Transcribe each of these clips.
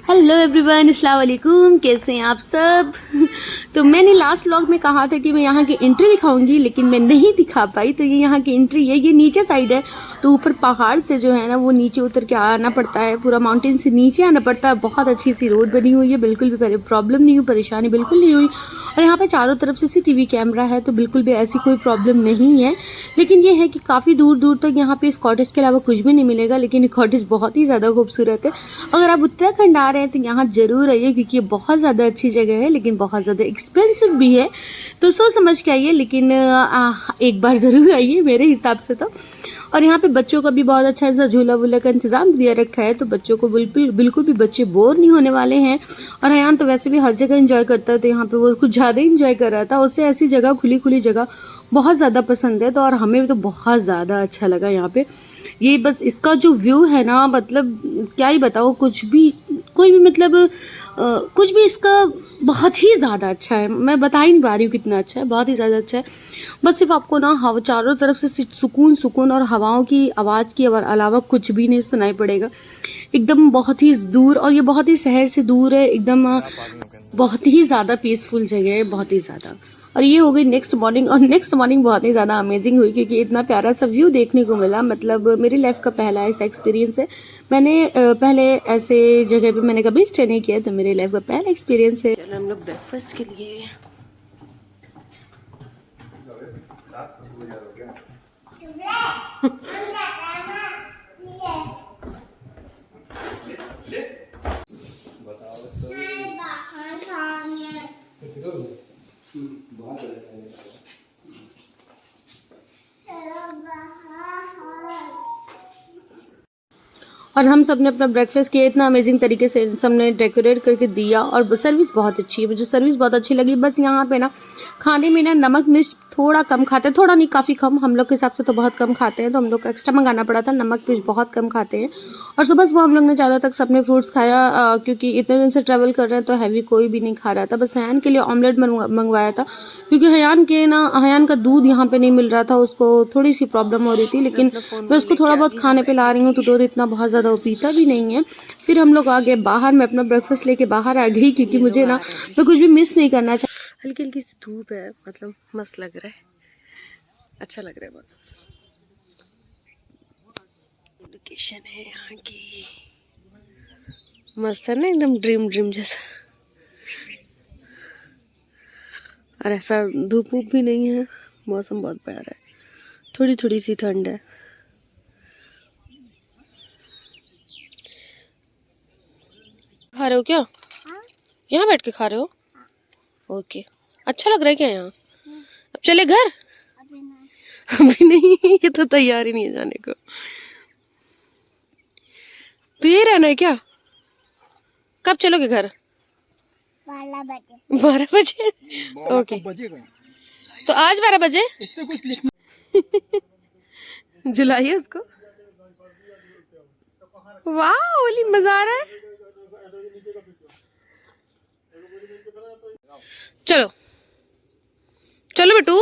Hello everyone, अस्सलाम वालेकुम। कैसे हैं आप सब? तो मैंने लास्ट व्लॉग में कहा था कि मैं यहाँ की एंट्री दिखाऊंगी, लेकिन मैं नहीं दिखा पाई। तो ये यहाँ की एंट्री है, ये नीचे साइड है। तो ऊपर पहाड़ से जो है ना वो नीचे उतर के आना पड़ता है, पूरा माउंटेन से नीचे आना पड़ता है। बहुत अच्छी सी रोड बनी हुई है, बिल्कुल भी प्रॉब्लम नहीं हुई, परेशानी बिल्कुल नहीं हुई। और यहाँ पे चारों तरफ CCTV कैमरा है, तो बिल्कुल भी ऐसी कोई प्रॉब्लम नहीं है। लेकिन ये है कि काफ़ी दूर दूर तक यहाँ पे इस कॉटेज के अलावा कुछ भी नहीं मिलेगा, लेकिन ये कॉटेज बहुत ही ज़्यादा खूबसूरत है। अगर आप उत्तराखंड आ रहे हैं तो यहाँ ज़रूर आइए, क्योंकि ये बहुत ज़्यादा अच्छी जगह है, लेकिन बहुत ज़्यादा एक्सपेंसिव भी है। तो सोच समझ के आइए, लेकिन एक बार ज़रूर आइए मेरे हिसाब से तो। और यहाँ पे बच्चों का भी बहुत अच्छा ऐसा झूला वूला का इंतज़ाम दिया रखा है, तो बच्चों को बिल्कुल भी बच्चे बोर नहीं होने वाले हैं। और यहाँ तो वैसे भी हर जगह इंजॉय करता है, तो यहाँ पे वो कुछ ज़्यादा इंजॉय कर रहा था। उससे ऐसी जगह खुली जगह बहुत ज़्यादा पसंद है। तो और हमें तो बहुत ज़्यादा अच्छा लगा यहाँ पे। ये बस इसका जो व्यू है ना, मतलब क्या ही बताओ, कोई भी मतलब कुछ भी इसका बहुत ही ज़्यादा अच्छा है। मैं बता ही नहीं पा रही हूँ कितना अच्छा है, बहुत ही ज़्यादा अच्छा है। बस सिर्फ आपको ना हवा चारों तरफ से सुकून और हवाओं की आवाज़ के अलावा कुछ भी नहीं सुनाई पड़ेगा। एकदम बहुत ही दूर, और ये बहुत ही शहर से दूर है एकदम। बहुत ही ज़्यादा पीसफुल जगह है, बहुत ही ज़्यादा। और ये हो गई नेक्स्ट मॉर्निंग, और नेक्स्ट मॉर्निंग बहुत ही ज़्यादा अमेजिंग हुई, क्योंकि इतना प्यारा सा व्यू देखने को मिला। मतलब मेरी लाइफ का पहला ऐसा एक्सपीरियंस है। मैंने पहले ऐसे जगह पे मैंने कभी स्टे नहीं किया, तो मेरी लाइफ का पहला एक्सपीरियंस है। चलो हम लोग ब्रेकफास्ट के लिए और हम सब ने अपना ब्रेकफास्ट किया इतना अमेजिंग तरीके से, सबने डेकोरेट करके दिया। और सर्विस बहुत अच्छी है, मुझे सर्विस बहुत अच्छी लगी। बस यहाँ पे ना खाने में ना नमक मिर्च थोड़ा कम खाते हैं, थोड़ा नहीं काफ़ी कम। हम लोग के हिसाब से तो बहुत कम खाते हैं, तो हम लोग को एक्स्ट्रा मंगाना पड़ा था। नमक मिर्च बहुत कम खाते हैं। और सुबह हम लोग ने ज़्यादा तक सबने फ्रूट्स खाया, क्योंकि इतने दिन से ट्रैवल कर रहे हैं, तो हैवी कोई भी नहीं खा रहा था। बस हयान के लिए ऑमलेट मंगवाया था, क्योंकि हयान का दूध यहाँ पे नहीं मिल रहा था, उसको थोड़ी सी प्रॉब्लम हो रही थी। लेकिन मैं उसको थोड़ा बहुत खाने पे ला रही हूँ, तो दूध इतना बहुत ज़्यादा वो पीता भी नहीं है। फिर हम लोग आ गए बाहर, मैं अपना ब्रेकफास्ट लेके बाहर आ गई, क्योंकि मुझे ना मैं कुछ भी मिस नहीं करना चाहती। हल्की हल्की सी धूप है, मतलब मस्त लग रहा है, अच्छा लग रहा है बहुत। लोकेशन है यहाँ की, मस्त है ना, एकदम ड्रीम जैसा। और ऐसा धूप वूप भी नहीं है, मौसम बहुत प्यारा है, थोड़ी थोड़ी सी ठंड है। खा रहे हो क्या? यहाँ बैठ के खा रहे हो? ओके, अच्छा लग रहा है क्या यहाँ? अब चले घर? अभी नहीं, ये तो तैयार ही नहीं है जाने को। तो ये रहना है क्या? कब चलोगे घर? 12 बजे। ओके, तो आज 12 बजे जुलाई है उसको। वाह ओली, मजा आ रहा है। चलो चलो बेटू,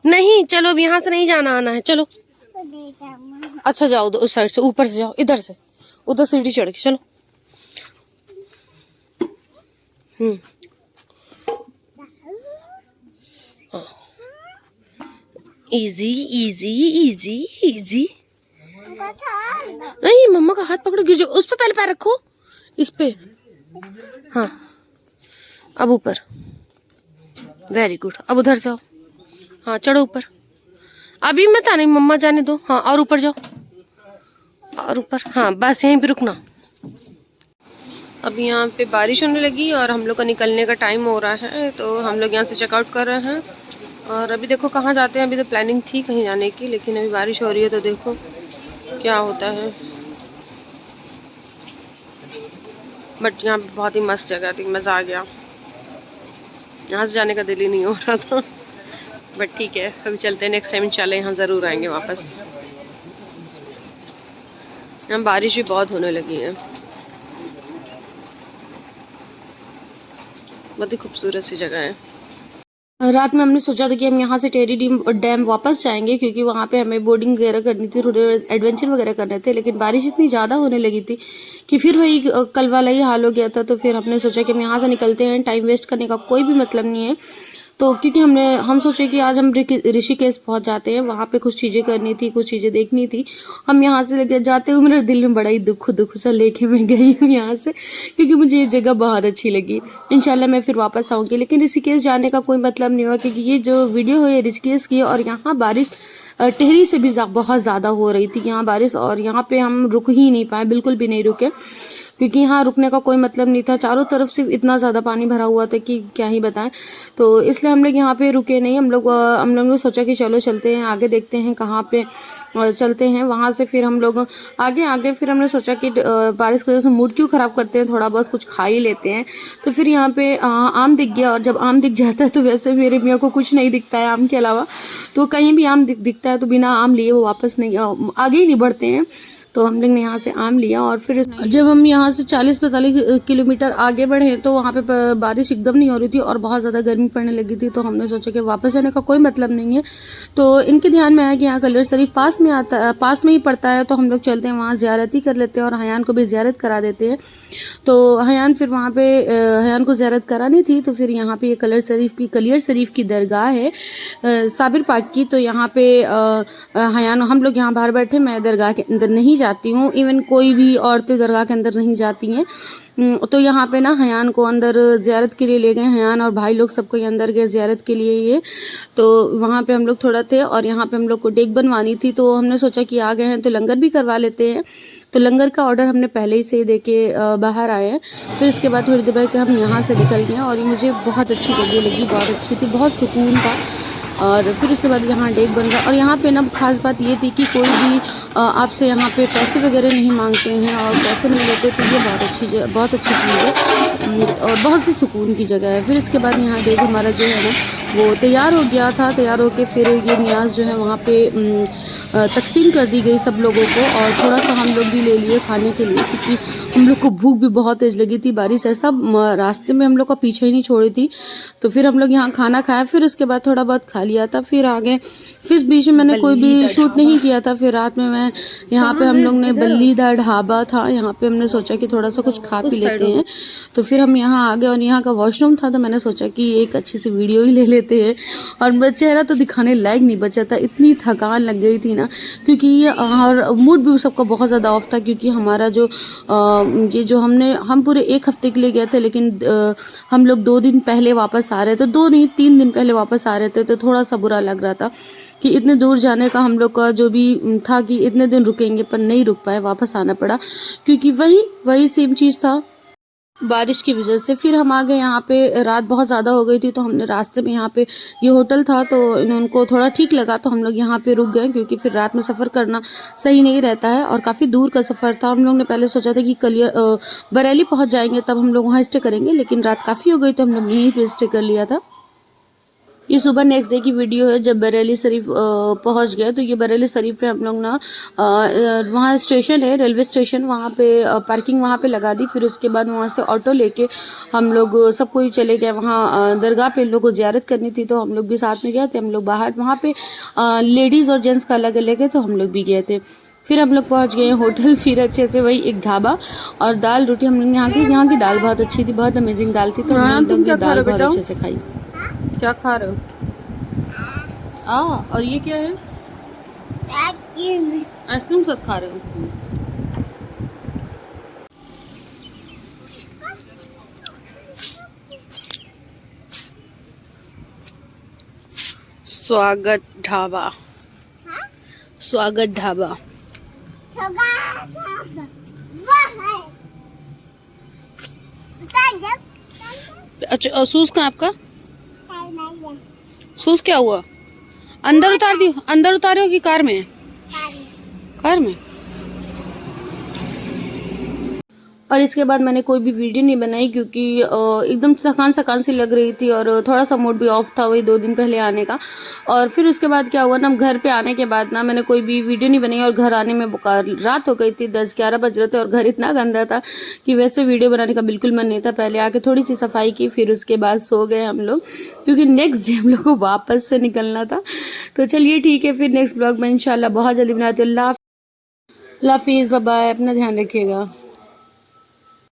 नहीं चलो, अब यहाँ से नहीं जाना आना है, चलो। अच्छा जाओ, उस साइड से, ऊपर से जाओ, इधर से, उधर सीढ़ी चढ़ के चलो। Easy easy easy easy. नहीं, मम्मा का हाथ पकड़ो, गिर जाओ। उस पे पहले पैर रखो, इस पे। हाँ, अब ऊपर, वेरी गुड। अब उधर से आओ, हाँ चढ़ो ऊपर। अभी मत आने, मम्मा जाने दो। हाँ, और ऊपर जाओ, और ऊपर। हाँ बस यहीं पे रुकना। अभी यहाँ पे बारिश होने लगी और हम लोग का निकलने का टाइम हो रहा है, तो हम लोग यहाँ से चेकआउट कर रहे हैं। और अभी देखो कहाँ जाते हैं। अभी तो प्लानिंग थी कहीं जाने की, लेकिन अभी बारिश हो रही है, तो देखो क्या होता है। बट यहाँ पे बहुत ही मस्त जगह थी, मज़ा आ गया। यहाँ से जाने का दिल ही नहीं हो रहा था, बट ठीक है, अभी चलते हैं। नेक्स्ट टाइम इंशाल्लाह यहाँ ज़रूर आएंगे वापस। यहाँ बारिश भी बहुत होने लगी है, बहुत ही खूबसूरत सी जगह है। रात में हमने सोचा था कि हम यहाँ से टेहरी डैम वापस जाएंगे, क्योंकि वहाँ पे हमें बोटिंग वगैरह करनी थी, थोड़े एडवेंचर वगैरह करने थे। लेकिन बारिश इतनी ज़्यादा होने लगी थी कि फिर वही कल वाला ही हाल हो गया था। तो फिर हमने सोचा कि हम यहाँ से निकलते हैं, टाइम वेस्ट करने का कोई भी मतलब नहीं है। तो क्योंकि हम सोचे कि आज हम ऋषिकेश पहुंच जाते हैं, वहाँ पे कुछ चीज़ें करनी थी, कुछ चीज़ें देखनी थी। हम यहाँ से लेके जाते हुए मेरे दिल में बड़ा ही दुख सा लेके मैं गई हूँ यहाँ से, क्योंकि मुझे ये जगह बहुत अच्छी लगी। इंशाल्लाह मैं फिर वापस आऊँगी, लेकिन ऋषिकेश जाने का कोई मतलब नहीं हुआ, क्योंकि ये जो वीडियो है ये ऋषिकेश की, और यहाँ बारिश टिहरी से भी बहुत ज़्यादा हो रही थी यहाँ बारिश, और यहाँ पे हम रुक ही नहीं पाए, बिल्कुल भी नहीं रुके, क्योंकि यहाँ रुकने का कोई मतलब नहीं था। चारों तरफ से इतना ज़्यादा पानी भरा हुआ था कि क्या ही बताएं। तो इसलिए हम लोग यहाँ पे रुके नहीं। हम लोग ने सोचा कि चलो चलते हैं आगे, देखते हैं कहाँ पे चलते हैं। वहाँ से फिर हम लोग आगे फिर हमने सोचा कि बारिश की वजह से मूड क्यों ख़राब करते हैं, थोड़ा बहुत कुछ खा ही लेते हैं। तो फिर यहाँ पे आम दिख गया, और जब आम दिख जाता है तो वैसे मेरे मियाँ को कुछ नहीं दिखता है आम के अलावा, तो कहीं भी आम दिखता है तो बिना आम लिए वो वापस नहीं आगे ही नहीं बढ़ते हैं। तो हम लोग ने यहाँ से आम लिया, और फिर जब हम यहाँ से 40-45 किलोमीटर आगे बढ़े तो वहाँ पे बारिश एकदम नहीं हो रही थी और बहुत ज़्यादा गर्मी पड़ने लगी थी। तो हमने सोचा कि वापस जाने का कोई मतलब नहीं है। तो इनके ध्यान में आया कि यहाँ कलर शरीफ पास में ही पड़ता है, तो हम लोग चलते हैं वहाँ, ज़ियारत ही कर लेते हैं और हयान को भी ज़ियारत करा देते हैं। तो हयान फिर वहाँ पे हयान को ज़ियारत करानी थी, तो फिर यहाँ पे ये कलियर शरीफ की दरगाह है साबिर पाक की। तो यहाँ पे हयान, हम लोग यहाँ बाहर बैठे, मैं दरगाह के अंदर नहीं जाती हूँ, इवन कोई भी औरतें दरगाह के अंदर नहीं जाती हैं। तो यहाँ पे ना हयान को अंदर ज़ियारत के लिए ले गए, हयान और भाई लोग सबको अंदर गए ज़ियारत के लिए ये। तो वहाँ पे हम लोग थोड़ा थे, और यहाँ पे हम लोग को डेक बनवानी थी, तो हमने सोचा कि आ गए हैं तो लंगर भी करवा लेते हैं। तो लंगर का ऑर्डर हमने पहले ही से दे के बाहर आए हैं। फिर इसके बाद थोड़ी देर बाद हम यहाँ से निकल गए, और ये मुझे बहुत अच्छी जगह लगी, बहुत अच्छी थी, बहुत सुकून था। और फिर उसके बाद यहाँ डेक बन गया, और यहाँ पे ना खास बात ये थी कि कोई भी आपसे यहाँ पे पैसे वगैरह नहीं मांगते हैं और पैसे नहीं लेते, तो ये बहुत अच्छी चीज़ है और बहुत ही सुकून की जगह है। फिर इसके बाद यहाँ डेक हमारा जो है ना वो तैयार हो गया था, तैयार होके फिर ये नियाज़ जो है वहाँ पे तकसीम कर दी गई सब लोगों को, और थोड़ा सा हम लोग भी ले लिए खाने के लिए, क्योंकि हम लोग को भूख भी बहुत तेज़ लगी थी। बारिश ऐसा रास्ते में हम लोग का पीछे ही नहीं छोड़ी थी। तो फिर हम लोग यहाँ खाना खाया, फिर उसके बाद थोड़ा बहुत खा लिया था, फिर आगे फिर बीच में मैंने कोई भी शूट नहीं किया था। फिर रात में मैं यहाँ पे हम लोग ने बल्लीदा ढाबा था, यहाँ पे हमने सोचा कि थोड़ा सा कुछ खा पी लेते हैं। तो फिर हम यहाँ आ गए, और यहाँ का वॉशरूम था, तो मैंने सोचा कि एक अच्छी सी वीडियो ही ले लेते हैं। और चेहरा तो दिखाने लायक नहीं बचा था, इतनी थकान लग गई थी ना, क्योंकि और मूड भी सबका बहुत ज़्यादा ऑफ था, क्योंकि हमारा जो ये जो हम पूरे 1 हफ्ते के लिए गए थे, लेकिन हम लोग 2 दिन पहले वापस आ रहे थे, 2 नहीं 3 दिन पहले वापस आ रहे थे। तो थोड़ा सा बुरा लग रहा था कि इतने दूर जाने का हम लोग का जो भी था कि इतने दिन रुकेंगे, पर नहीं रुक पाए, वापस आना पड़ा, क्योंकि वही सेम चीज़ था बारिश की वजह से। फिर हम आ गए यहाँ पे, रात बहुत ज़्यादा हो गई थी, तो हमने रास्ते में यहाँ पे ये होटल था, तो उनको थोड़ा ठीक लगा, तो हम लोग यहाँ पे रुक गए, क्योंकि फिर रात में सफ़र करना सही नहीं रहता है, और काफ़ी दूर का सफ़र था। हम लोग ने पहले सोचा था कि बरेली पहुँच जाएंगे तब हम लोग वहाँ स्टे करेंगे, लेकिन रात काफ़ी हो गई तो हम लोग यहीं पर स्टे कर लिया था। ये सुबह नेक्स्ट डे की वीडियो है, जब बरेली शरीफ पहुंच गए। तो ये बरेली शरीफ पे हम लोग ना वहाँ स्टेशन है, रेलवे स्टेशन, वहाँ पे पार्किंग वहाँ पे लगा दी। फिर उसके बाद वहाँ से ऑटो लेके हम लोग सब कोई चले गए वहाँ दरगाह पे। लोगों को ज़ियारत करनी थी, तो हम लोग भी साथ में गए थे। हम लोग बाहर वहाँ पे लेडीज़ और जेंट्स का अलग अलग है, तो हम लोग भी गए थे। फिर हम लोग पहुँच गए होटल, फिर अच्छे से वही एक ढाबा और दाल रोटी। हम लोग यहाँ की दाल बहुत अच्छी थी, बहुत अमेजिंग दाल थी, तो हम लोग दाल बहुत अच्छे से खाई। क्या खा रहे हो? और ये क्या है? आइसक्रीम साथ खा रहे हो? स्वागत ढाबा, स्वागत ढाबा। अच्छा, सूज कहाँ आपका? सूज क्या हुआ? अंदर उतार दी, अंदर उतारे हो कि कार में? कार में। और इसके बाद मैंने कोई भी वीडियो नहीं बनाई क्योंकि एकदम थकान सी लग रही थी और थोड़ा सा मूड भी ऑफ था वही 2 दिन पहले आने का। और फिर उसके बाद क्या हुआ ना, घर पे आने के बाद ना मैंने कोई भी वीडियो नहीं बनाई और घर आने में रात हो गई थी, 10-11 बज रहे थे और घर इतना गंदा था कि वैसे वीडियो बनाने का बिल्कुल मन नहीं था। पहले आके थोड़ी सी सफाई की, फिर उसके बाद सो गए हम लोग क्योंकि नेक्स्ट डे हम लोग को वापस से निकलना था। तो चलिए ठीक है, फिर नेक्स्ट ब्लॉग में इंशाल्लाह बहुत जल्दी बनाते हैं। अल्लाह हाफिज़, बाय बाय, अपना ध्यान रखिएगा।